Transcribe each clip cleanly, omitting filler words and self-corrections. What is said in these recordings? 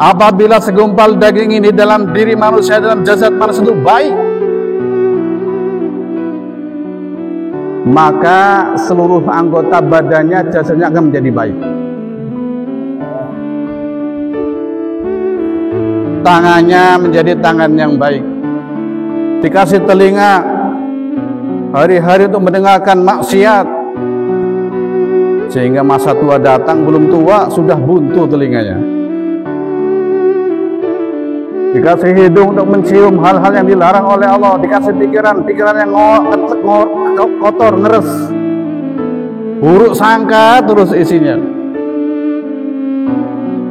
Apabila segumpal daging ini dalam diri manusia, dalam jasad manusia itu baik, maka seluruh anggota badannya, jasadnya akan menjadi baik. Tangannya menjadi tangan yang baik. Dikasih telinga hari-hari untuk mendengarkan maksiat, sehingga masa tua datang, belum tua sudah buntu telinganya. Dikasih hidung untuk mencium hal-hal yang dilarang oleh Allah. Dikasih pikiran yang kotor, ngeres, buruk sangka terus isinya.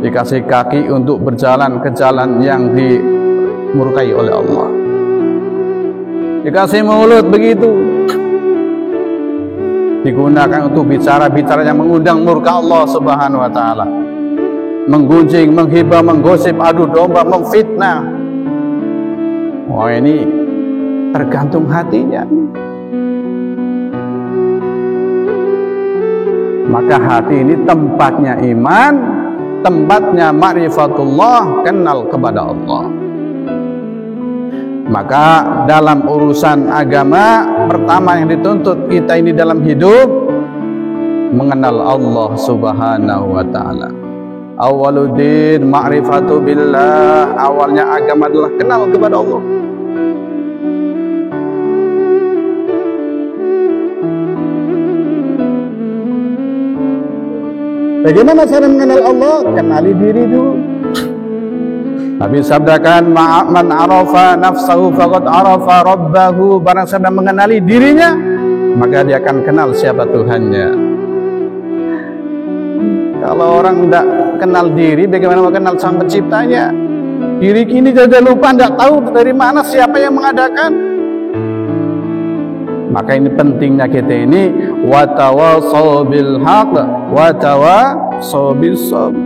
Dikasih kaki untuk berjalan ke jalan yang dimurkai oleh Allah. Dikasih mulut begitu, digunakan untuk bicara-bicara yang mengundang murka Allah Subhanahu wa ta'ala, menggunjing, menghibah, menggosip, adu domba, memfitnah. Wah, ini tergantung hatinya. Maka hati ini tempatnya iman, tempatnya ma'rifatullah, kenal kepada Allah. Maka dalam urusan agama, pertama yang dituntut kita ini dalam hidup, mengenal Allah Subhanahu wa ta'ala. Awaluddin ma'rifatu billah, awalnya agama adalah kenal kepada Allah. Bagaimana cara mengenal Allah? Kenali diri dulu. Nabi sabdakan, man arafa nafsahu faqad arafa rabbahu. Barang siapa mengenali dirinya, maka dia akan kenal siapa Tuhannya. Kalau orang tidak kenal diri, bagaimana mau kenal sang penciptanya? Diri ini sudah lupa, tidak tahu dari mana, siapa yang mengadakan. Maka ini pentingnya kita ini watawasau bil haq watawasau bis sabr.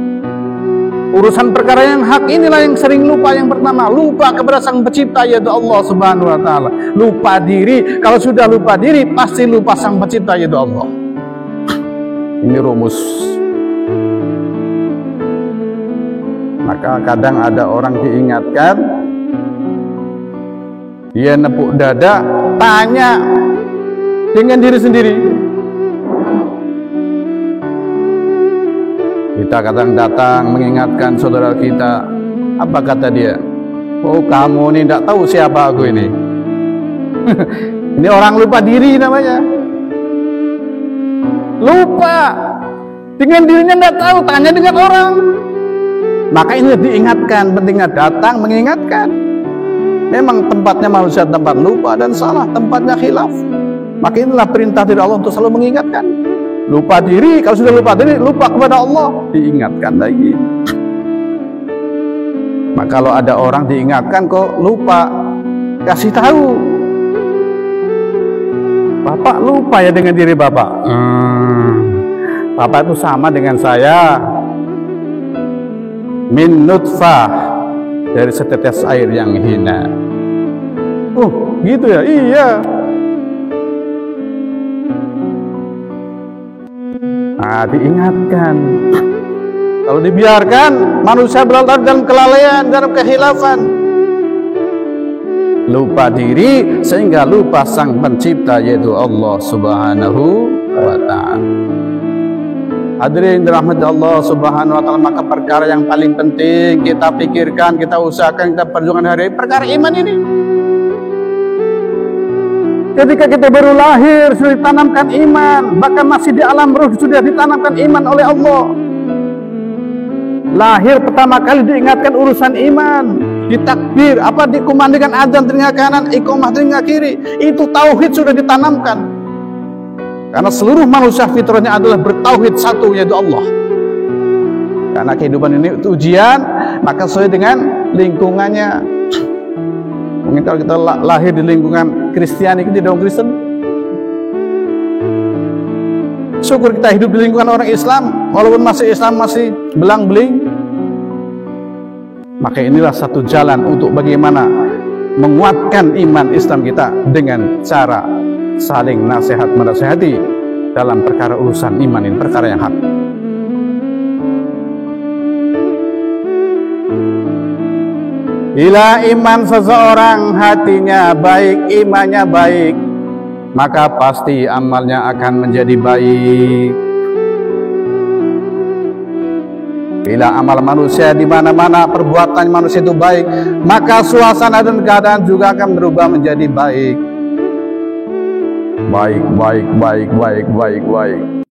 Urusan perkara yang hak inilah yang sering lupa. Yang pertama, lupa kepada sang pencipta, yaitu Allah Subhanahu wa ta'ala. Lupa diri. Kalau sudah lupa diri, pasti lupa sang pencipta, yaitu Allah. Ini rumus. Maka kadang ada orang diingatkan, dia nepuk dada, tanya dengan diri sendiri. Kita kadang datang mengingatkan saudara kita, apa kata dia? Oh, kamu ini tidak tahu siapa aku ini. Ini orang lupa diri namanya. Lupa dengan dirinya, tidak tahu, tanya dengan orang. Maka ini diingatkan, pentingnya datang mengingatkan. Memang tempatnya manusia tempat lupa dan salah, tempatnya khilaf. Maka inilah perintah dari Allah untuk selalu mengingatkan. Lupa diri, kalau sudah lupa diri, lupa kepada Allah, diingatkan lagi. Maka kalau ada orang diingatkan kok lupa, kasih tahu. Bapak lupa ya dengan diri Bapak. Bapak itu sama dengan saya. Min nutfah, dari setetes air yang hina. Oh, gitu ya? Iya. Nah, diingatkan. Kalau dibiarkan, manusia berlalu dalam kelalaian, dalam kehilafan. Lupa diri sehingga lupa sang pencipta, yaitu Allah Subhanahu wa ta'ala. Hadirin dirahmati Allah Subhanahu wa ta'ala, maka perkara yang paling penting kita pikirkan, kita usahakan, kita perjuangkan hari ini, perkara iman ini. Ketika kita baru lahir sudah ditanamkan iman, bahkan masih di alam ruh sudah ditanamkan iman oleh Allah. Lahir pertama kali diingatkan urusan iman, ditakbir, dikumandangkan adzan telinga kanan, iqamah telinga kiri. Itu tauhid sudah ditanamkan. Karena seluruh manusia fitrahnya adalah bertauhid satu, yaitu Allah. Karena kehidupan ini ujian, maka sesuai dengan lingkungannya. Mungkin kalau kita lahir di lingkungan Kristiani, kita tidak Kristen. Syukur kita hidup di lingkungan orang Islam, walaupun masih Islam masih belang-beling. Maka inilah satu jalan untuk bagaimana menguatkan iman Islam kita dengan cara saling nasihat menasihati dalam perkara urusan iman ini, perkara yang hak. Bila iman seseorang hatinya baik, imannya baik, maka pasti amalnya akan menjadi baik. Bila amal manusia di mana-mana perbuatan manusia itu baik, maka suasana dan keadaan juga akan berubah menjadi baik. Baik, baik, baik, baik, baik, baik.